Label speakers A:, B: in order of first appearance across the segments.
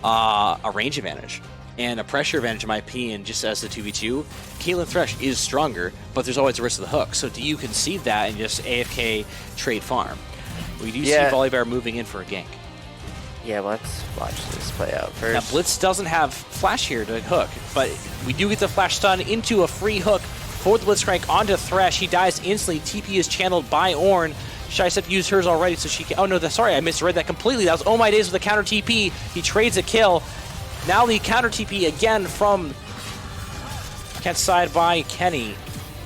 A: a range advantage and a pressure advantage, in my opinion, just as the 2v2. Caitlyn Thresh is stronger, but there's always the risk of the hook. So do you concede that and just AFK trade farm? We do see Volibear moving in for a gank.
B: Yeah, let's watch this play out first.
A: Now, Blitz doesn't have flash here to hook, but we do get the flash stun into a free hook for the Blitzcrank onto Thresh. He dies instantly. TP is channeled by Ornn. Shystep used hers already, so she can... Oh, no, sorry, I misread that completely. That was Oh My Days with a counter TP. He trades a kill. Now the counter TP again from Kent's side by Kenny.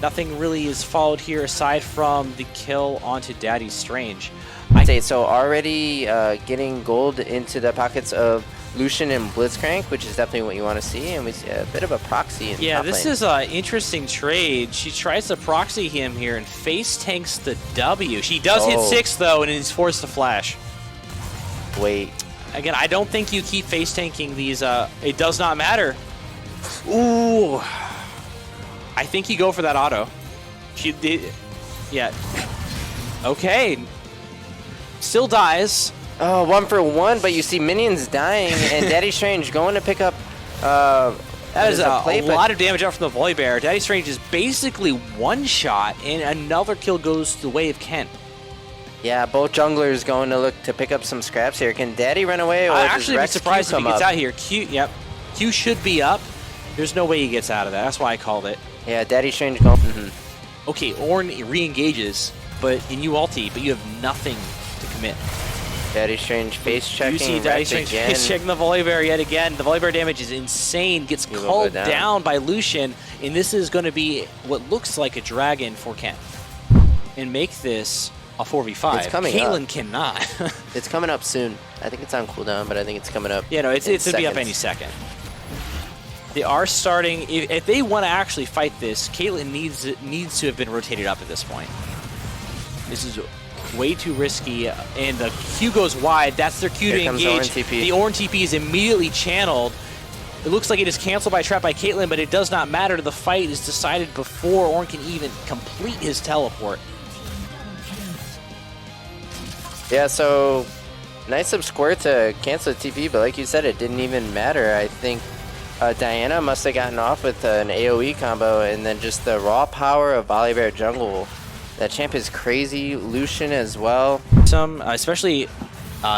A: Nothing really is followed here aside from the kill onto Daddy Strange.
B: So already getting gold into the pockets of Lucian and Blitzcrank, which is definitely what you want to see, and we see a bit of a proxy in
A: Yeah,
B: top
A: this
B: lane.
A: is an interesting trade. She tries to proxy him here and face tanks the W. She does hit 6 though, and is forced to flash.
B: Wait.
A: Again, I don't think you keep face tanking these. It does not matter. Ooh. I think you go for that auto. She did. Yeah. Okay. Still dies.
B: Oh, 1 for 1, but you see minions dying, and Daddy Strange going to pick up.
A: That is a lot of damage out from the Volibear. Daddy Strange is basically one shot, and another kill goes the way of Kent.
B: Yeah, both junglers going to look to pick up some scraps here. Can Daddy run away, or
A: I'd
B: does
A: actually be
B: Rex
A: surprised
B: Q
A: if he
B: come
A: gets
B: up?
A: out here. Q should be up. There's no way he gets out of that. That's why I called it.
B: Yeah, Daddy Strange going.
A: Okay, Ornn re-engages, but in you ulti, but you have nothing to commit.
B: Daddy Strange face checking.
A: You see Daddy Strange face checking the Volibear yet again. The Volibear damage is insane. Gets called down by Lucian, and this is going to be what looks like a dragon for Kent. And make this a 4v5.
B: It's coming
A: Caitlyn
B: up.
A: cannot.
B: It's coming up soon. I think it's on cooldown, but I think it's coming up.
A: Yeah, no, it's going to be up any second. They are starting. If they want to actually fight this, Caitlyn needs to have been rotated up at this point. This is way too risky, and the Q goes wide. That's their Q to engage. The Ornn TP is immediately channeled. It looks like it is canceled by trap by Caitlyn, but it does not matter. The fight is decided before Ornn can even complete his teleport.
B: Yeah, so nice up square to cancel the TP, but like you said, it didn't even matter. I think Diana must have gotten off with an AoE combo, and then just the raw power of Volibear jungle. That champ is crazy. Lucian as well.
A: Especially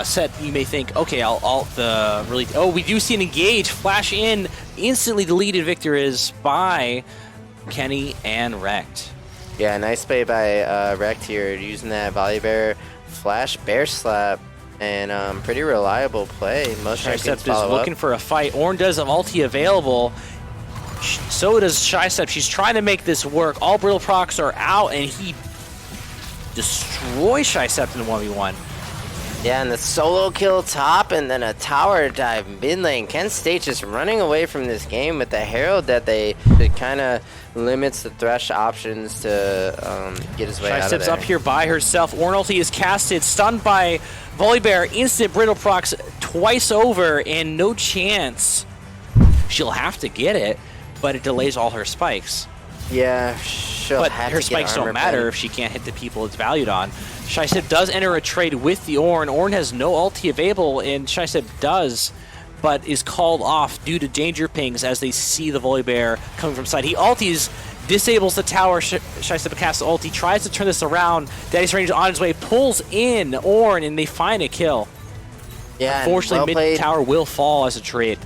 A: Set, you may think, okay, I'll ult the really... Oh, we do see an engage, flash in, instantly deleted. Victor is by Kenny and Rekt.
B: Yeah, nice play by Rekt here, using that Volibear flash bear slap, and pretty reliable play. Most champions follow up.
A: Looking for a fight. Ornn does have ulti available. So does Shystep. She's trying to make this work. All brittle procs are out, and he destroys Shystep in the 1v1.
B: Yeah, and the solo kill top, and then a tower dive mid lane. Kent State just running away from this game with the Herald that it kind of limits the Thresh options to get his way out of there.
A: Shystep's up here by herself. Ornn ulti is casted, stunned by Volibear. Instant brittle procs twice over, and no chance. She'll have to get it, but it delays all her spikes.
B: Yeah, she'll
A: but
B: have
A: her
B: to
A: spikes
B: get
A: don't matter if she can't hit the people it's valued on. Shystep does enter a trade with the Ornn. Ornn has no ulti available, and Shystep does, but is called off due to danger pings as they see the Volibear coming from side. He ultis, disables the tower. Shystep casts the ulti, tries to turn this around. Daddy Strange on his way, pulls in Ornn, and they find a kill.
B: Yeah,
A: unfortunately, mid tower will fall as a trade,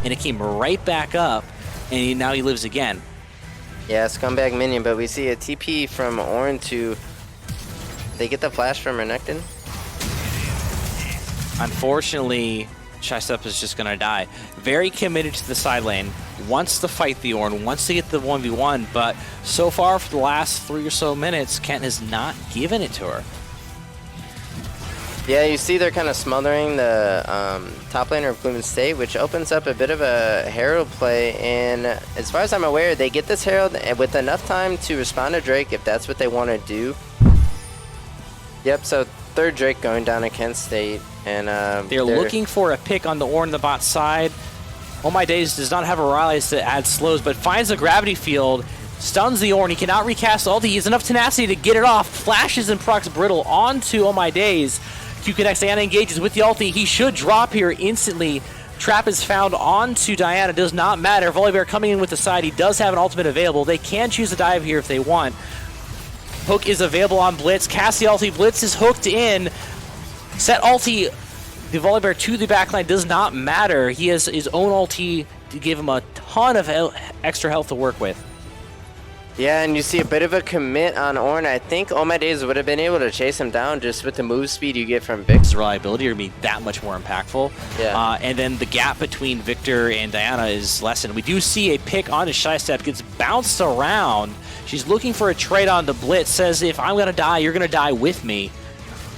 A: and it came right back up, and now he lives again.
B: Yeah, scumbag minion, but we see a TP from Ornn to... They get the flash from Renekton?
A: Unfortunately, Shystep is just going to die. Very committed to the side lane, wants to fight the Ornn, wants to get the 1v1, but so far for the last 3 or so minutes, Kent has not given it to her.
B: Yeah, you see they're kind of smothering the top laner of Gloom State, which opens up a bit of a Herald play, and as far as I'm aware, they get this Herald with enough time to respond to Drake if that's what they want to do. Yep, so third Drake going down to Kent State, and
A: they're looking for a pick on the Ornn the bot side. Oh My Days does not have a rise to add slows, but finds a gravity field, stuns the Ornn. He cannot recast ulti. He has enough tenacity to get it off. Flashes and procs Brittle onto Oh My Days. Q connects and engages with the ulti. He should drop here instantly, Trap is found onto Diana. Does not matter. Volibear coming in with the side. He does have an ultimate available. They can choose to dive here if they want. Hook is available on Blitz. Cast the ulti. Blitz is hooked in. Set ulti. The Volibear to the backline does not matter. He has his own ulti to give him a ton of extra health to work with.
B: Yeah, and you see a bit of a commit on Ornn. I think All My Days would have been able to chase him down just with the move speed you get from Victor.
A: His reliability would be that much more impactful.
B: Yeah.
A: And then the gap between Victor and Diana is lessened. We do see a pick onto Shystep, gets bounced around. She's looking for a trade on the Blitz, says if I'm going to die, you're going to die with me.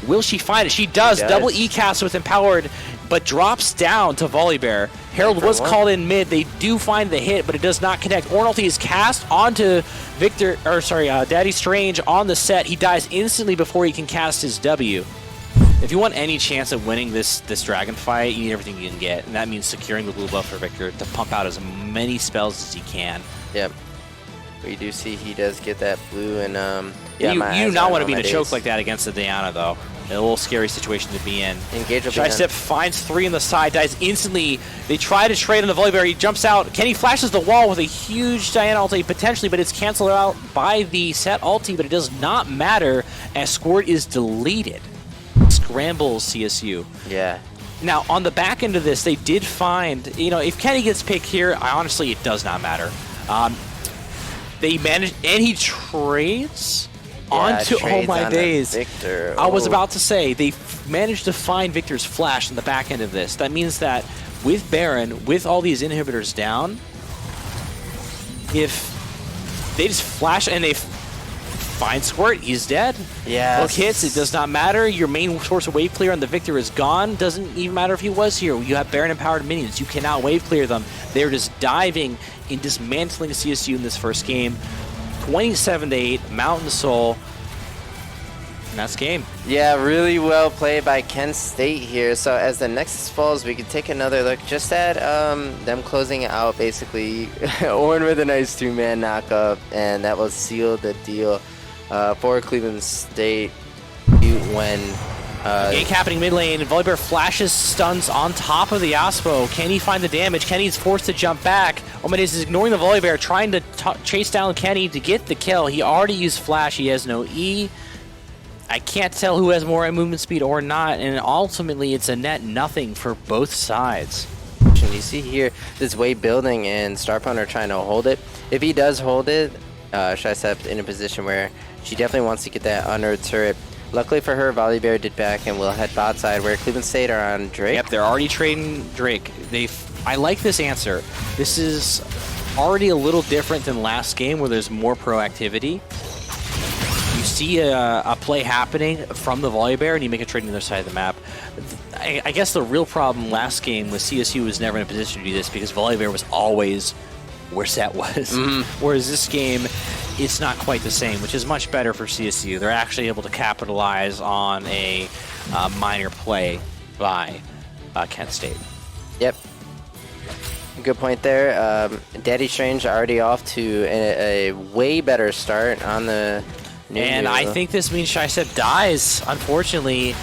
A: Will she find it? She does. Double E-cast with Empowered, but drops down to Volibear. Herald was called in mid. They do find the hit, but it does not connect. Ornn ulti is cast onto Daddy Strange on the set. He dies instantly before he can cast his W. If you want any chance of winning this dragon fight, you need everything you can get, and that means securing the blue buff for Victor to pump out as many spells as he can.
B: Yep. We do see he does get that blue, and
A: yeah, you do not want to be in a choke like that against the Diana, though. A little scary situation to be in. Shystep finds 3 on the side, dies instantly. They try to trade on the Volibear. He jumps out. Kenny flashes the wall with a huge Diana ulti potentially, but it's canceled out by the set ulti, but it does not matter as Squirt is deleted. Scrambles CSU.
B: Yeah.
A: Now, on the back end of this, they did find, if Kenny gets picked here, honestly, it does not matter. They managed, and he trades onto All My Days.
B: Victor.
A: I was about to say, they managed to find Victor's flash in the back end of this. That means that with Baron, with all these inhibitors down, if they just flash and they find Squirt, he's dead.
B: Yeah.
A: Hook hits, it does not matter. Your main source of wave clear on the Victor is gone. Doesn't even matter if he was here. You have Baron empowered minions. You cannot wave clear them. They're just diving and dismantling CSU in this first game. 27-8, Mountain Soul, and that's game.
B: Yeah, really well played by Kent State here. So as the Nexus falls, we can take another look just at them closing out, basically. Ornn with a nice 2-man knockup, and that will seal the deal for Cleveland State when...
A: Gank happening mid lane, and Volibear flashes stuns on top of the Aspo. Can he find the damage? Kenny's forced to jump back. Omedes is ignoring the Volibear, trying to chase down Kenny to get the kill. He already used flash, he has no E. I can't tell who has more movement speed or not, and ultimately it's a net nothing for both sides.
B: You see here this wave building, and Starpunter trying to hold it. If he does hold it, Shystep in a position where she definitely wants to get that under turret. Luckily for her, Volibear did back and will head bot side where Cleveland State are on Drake.
A: Yep, they're already trading Drake. I like this answer. This is already a little different than last game where there's more proactivity. You see a play happening from the Volibear and you make a trade on the other side of the map. I guess the real problem last game was CSU was never in a position to do this because Volibear was always where Set was. Whereas this game, it's not quite the same, which is much better for CSU. They're actually able to capitalize on a minor play by Kent State.
B: Yep. Good point there. Daddy Strange already off to a way better start on the new
A: And I think this means Shystep dies, unfortunately,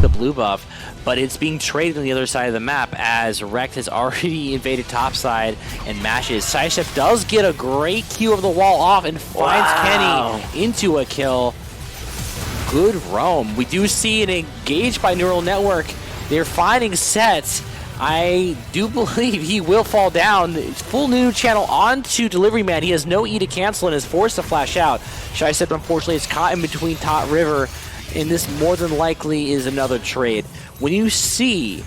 A: the blue buff. But it's being traded on the other side of the map as Rekt has already invaded topside and matches. Shystep does get a great Q over the wall off and finds Kenny into a kill. Good roam. We do see an engage by Neural Network. They're finding sets. I do believe he will fall down. Full new channel onto Delivery Man. He has no E to cancel and is forced to flash out. Shystep, unfortunately, is caught in between Tot River, and this more than likely is another trade. When you see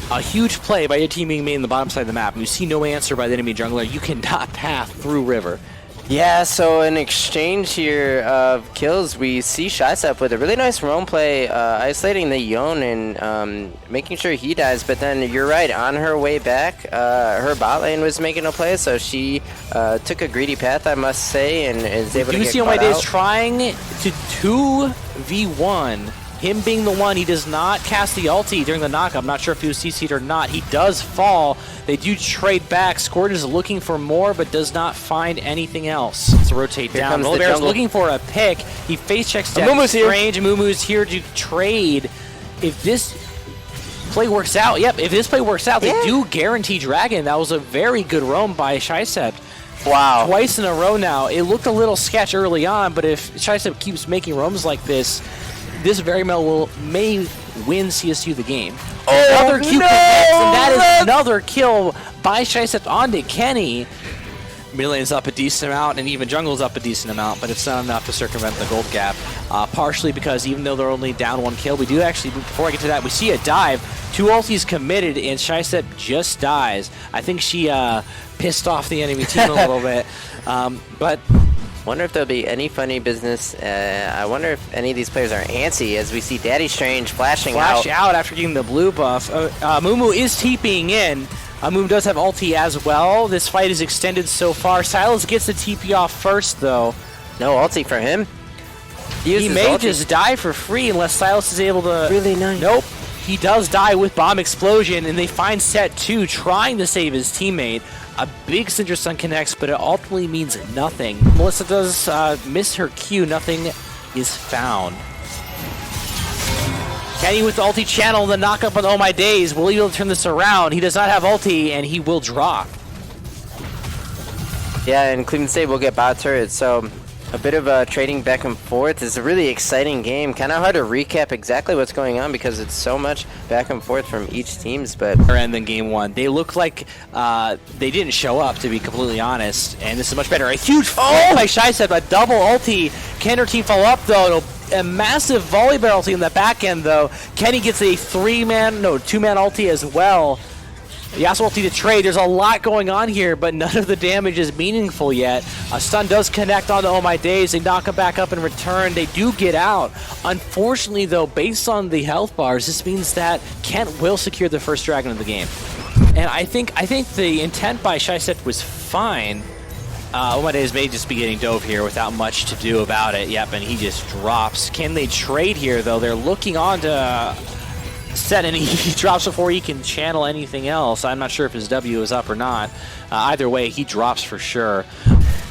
A: a huge play by your team being made in the bottom side of the map, and you see no answer by the enemy jungler, you cannot path through River.
B: Yeah, so in exchange here of kills, we see Shystep with a really nice roam play, isolating the Yone and making sure he dies. But then you're right, on her way back, her bot lane was making a play, so she took a greedy path, I must say, and is able to get caught out. You see All My Days trying
A: to 2v1. Him being the one, he does not cast the ulti during the knock. I'm not sure if he was CC'd or not. He does fall. They do trade back. Squirt is looking for more, but does not find anything else. Let's rotate down. Volibear is looking for a pick. He face checks down. Strange. Mumu's here to trade. If this play works out, if this play works out, they do guarantee Dragon. That was a very good roam by Shycept.
B: Wow.
A: Twice in a row now. It looked a little sketch early on, but if Shycept keeps making roams like this very well may win CSU the game. Another Q connects, and that is another kill by Shycept onto Kenny. Mid lane's up a decent amount, and even jungle's up a decent amount, but it's not enough to circumvent the gold gap. Partially because even though they're only down 1 kill, we do actually, before I get to that, we see a dive. 2 ultis committed, and Shycept just dies. I think she pissed off the enemy team a little bit, but...
B: Wonder if there'll be any funny business. I wonder if any of these players are antsy as we see Daddy Strange flashing out.
A: Flash out after getting the blue buff. Mumu is TPing in. Mumu does have ulti as well. This fight is extended so far. Silas gets the TP off first, though.
B: No ulti for him.
A: He may just die for free unless Silas is able to...
B: Really nice.
A: Nope. He does die with Bomb Explosion, and they find set 2 trying to save his teammate. A big Syndra Stun connects, but it ultimately means nothing. Melissa does miss her Q. Nothing is found. Kenny with the ulti channel, the knockup on Oh My Days. Will he be able to turn this around? He does not have ulti, and he will drop.
B: Yeah, and Cleveland State will get bot turrets, so a bit of trading back and forth. It's a really exciting game. Kind of hard to recap exactly what's going on because it's so much back and forth from each teams, but...
A: And then game 1. They look like they didn't show up, to be completely honest, and this is much better. A huge fall by Shycept, a double ulti. Can her team follow up, though? A massive volley barrel ulti in the back end, though. Kenny gets a 2-man ulti as well. Yasuo ulti to trade. There's a lot going on here, but none of the damage is meaningful yet. A stun does connect onto Oh My Days. They knock him back up in return. They do get out. Unfortunately, though, based on the health bars, this means that Kent will secure the first dragon of the game. And I think the intent by Shycept was fine. Oh My Days may just be getting dove here without much to do about it. Yep, and he just drops. Can they trade here, though? They're looking on to... set, and he drops before he can channel anything else. I'm not sure if his W is up or not. Either way, he drops for sure.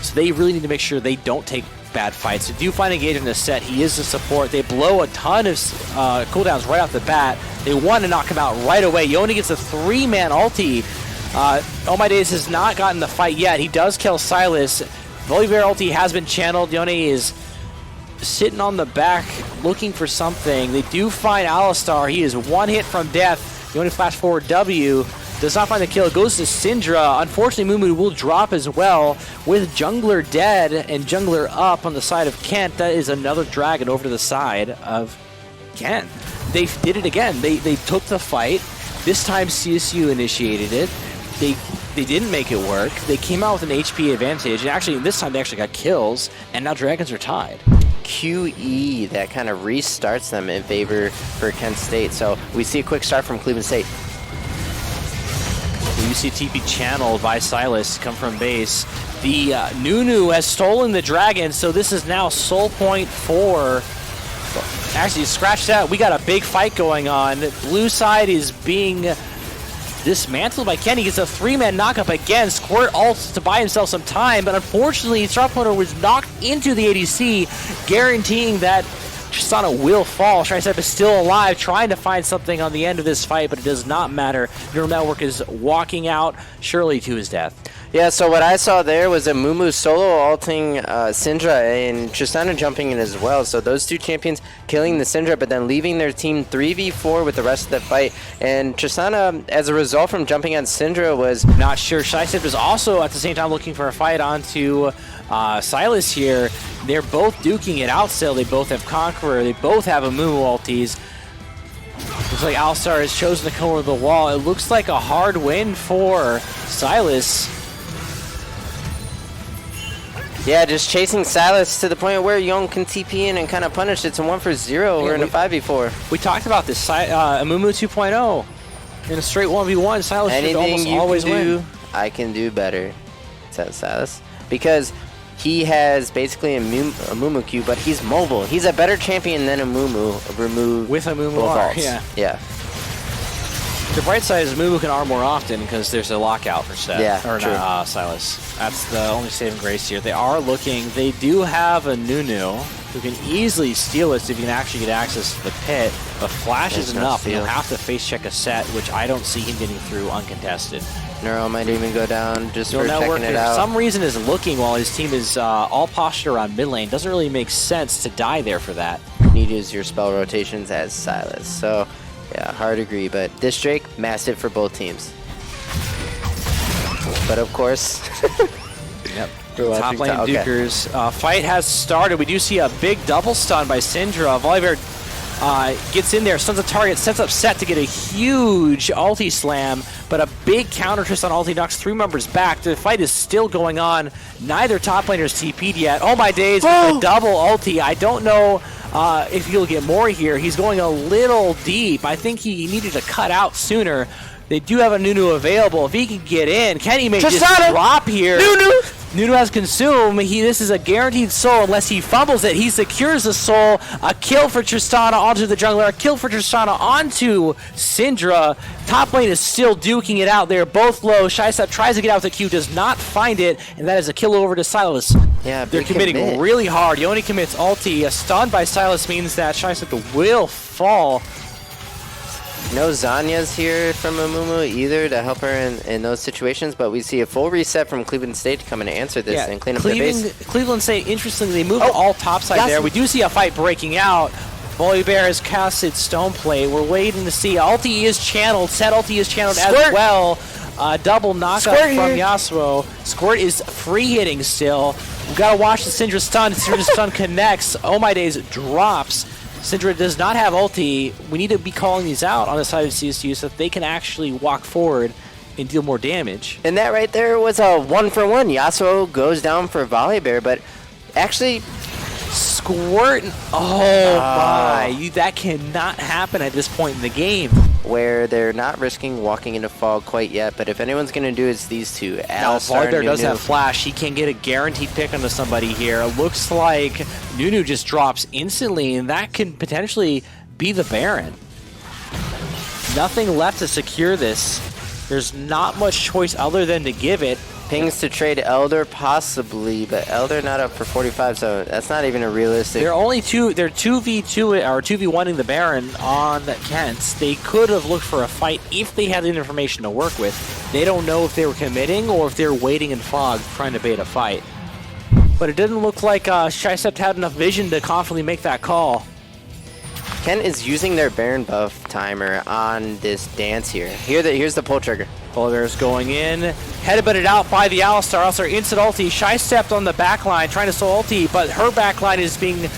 A: So they really need to make sure they don't take bad fights. They do find Engage in this set. He is the support. They blow a ton of cooldowns right off the bat. They want to knock him out right away. Yoni gets a 3-man ulti. Oh My Days has not gotten the fight yet. He does kill Silas. Volibear ulti has been channeled. Yoni is sitting on the back looking for something. They do find Alistar. He is 1 hit from death. Yoni flash forward W. Does not find the kill. Goes to Syndra. Unfortunately, Mumu will drop as well. With Jungler dead and Jungler up on the side of Kent, that is another dragon over to the side of Kent. They did it again. They took the fight. This time CSU initiated it. They didn't make it work. They came out with an HP advantage, and actually this time they actually got kills, and now dragons are tied.
B: QE that kind of restarts them in favor for Kent State. So we see a quick start from Cleveland State.
A: You see TP channeled by Silas come from base. The Nunu has stolen the dragon, so this is now soul point for... Actually, scratch that. We got a big fight going on. Blue side is being dismantled by Kenny. Gets a 3-man knockup again. Squirt ults to buy himself some time, but unfortunately, Starpointer was knocked into the ADC, guaranteeing that Tristana will fall. Shycept is still alive, trying to find something on the end of this fight, but it does not matter. Neural Network is walking out, surely to his death.
B: Yeah, so what I saw there was a Mumu solo ulting Syndra and Tristana jumping in as well. So those two champions killing the Syndra, but then leaving their team 3v4 with the rest of the fight. And Tristana, as a result from jumping on Syndra, was
A: not sure. Shycept is also at the same time looking for a fight onto Silas here. They're both duking it out still. They both have Conqueror. They both have a Mumu ultis. Looks like Alistar has chosen to come over the wall. It looks like a hard win for Silas.
B: Yeah, just chasing Silas to the point where Young can TP in and kind of punish. It's a 1-for-0 or in a 5v4.
A: We talked about this. Amumu 2.0. In a straight 1v1, Silas should almost always win.
B: I can do better, says Silas. Because he has basically a Mumu Q, but he's mobile. He's a better champion than a Mumu.
A: With a Mumu R,
B: yeah.
A: The bright side is Mumu can arm more often because there's a lockout for Seth.
B: Yeah,
A: or
B: true.
A: Silas. That's the only saving grace here. They are looking. They do have a Nunu. who can easily steal this if you can actually get access to the pit. But Flash is enough. He'll have to face check a set, which I don't see him getting through uncontested.
B: Neuro might even go down just for checking it out.
A: For some reason is looking while his team is all postured around mid lane. Doesn't really make sense to die there for that.
B: Need to use your spell rotations as Silas. So, yeah, hard to agree. But this Drake, massive for both teams. But of course,
A: yep. Top lane Dukers. Fight has started. We do see a big double stun by Syndra. Volibear gets in there, stuns a target, sets up set to get a huge ulti slam, but a big counter twist on ulti knocks 3 members back. The fight is still going on. Neither top laner's TP'd yet. Oh my days, with a double ulti. I don't know if he'll get more here. He's going a little deep. I think he needed to cut out sooner. They do have a Nunu available. If he can get in, Kenny may just drop here. Nunu has consume. This is a guaranteed soul unless he fumbles it. He secures the soul. A kill for Tristana onto the jungler. A kill for Tristana onto Syndra. Top lane is still duking it out. They're both low. Shystep tries to get out the Q, does not find it, and that is a kill over to Silas.
B: Yeah,
A: they're committing really hard. Yoni commits ulti. A stun by Silas means that Shystep will fall.
B: No Zanya's here from Amumu either to help her in those situations, but we see a full reset from Cleveland State to come in and answer this and clean up the base.
A: Cleveland State, interestingly, they moved all topside there. We do see a fight breaking out. Volibear has casted Stone Plate. We're waiting to see. Ulti is channeled. Set ulti is channeled as well. Double knockup from Yasuo. Squirt is free hitting still. We've got to watch the Syndra stun. Syndra stun connects. Oh my days, drops. Syndra does not have ulti. We need to be calling these out on the side of CSU so that they can actually walk forward and deal more damage.
B: And that right there was a 1-for-1. Yasuo goes down for Volibear, but actually
A: Squirt. Oh my. That cannot happen at this point in the game.
B: Where they're not risking walking into fog quite yet, but if anyone's going to do it, it's these two.
A: Volibear does have flash. He can get a guaranteed pick onto somebody here. It looks like Nunu just drops instantly, and that can potentially be the Baron. Nothing left to secure this. There's not much choice other than to give it.
B: Pings to trade Elder possibly, but Elder not up for 45, so that's not even a realistic.
A: They're only they're 2v2 or 2v1ing the Baron on Kent. They could have looked for a fight if they had the information to work with. They don't know if they were committing or if they're waiting in fog trying to bait a fight. But it didn't look like Shystep had enough vision to confidently make that call.
B: Kent is using their Baron buff timer on this dance here. Here's the pull trigger.
A: Volibear's going in, headbutted out by the Alistar. Alistar instant ulti. Shystep on the backline, trying to soul ulti, but her backline is being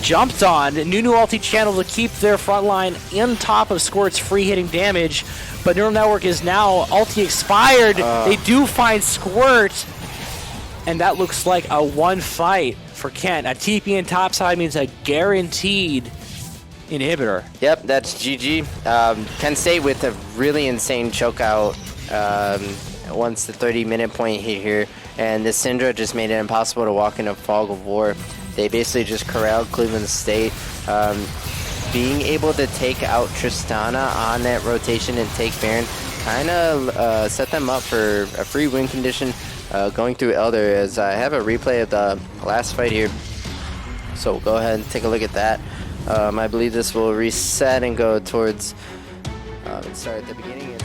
A: jumped on. Nunu ulti channel to keep their front line in top of Squirt's free hitting damage, but Neural Network is now ulti expired. They do find Squirt, and that looks like a one fight for Kent. A TP in topside means a guaranteed inhibitor.
B: Yep, that's GG. Kent State with a really insane choke out once the 30-minute point hit here, and this Syndra just made it impossible to walk in a fog of war. They basically just corralled Cleveland State. Being able to take out Tristana on that rotation and take Baron kind of set them up for a free win condition going through Elder, as I have a replay of the last fight here. So we'll go ahead and take a look at that. I believe this will reset and go towards start at the beginning.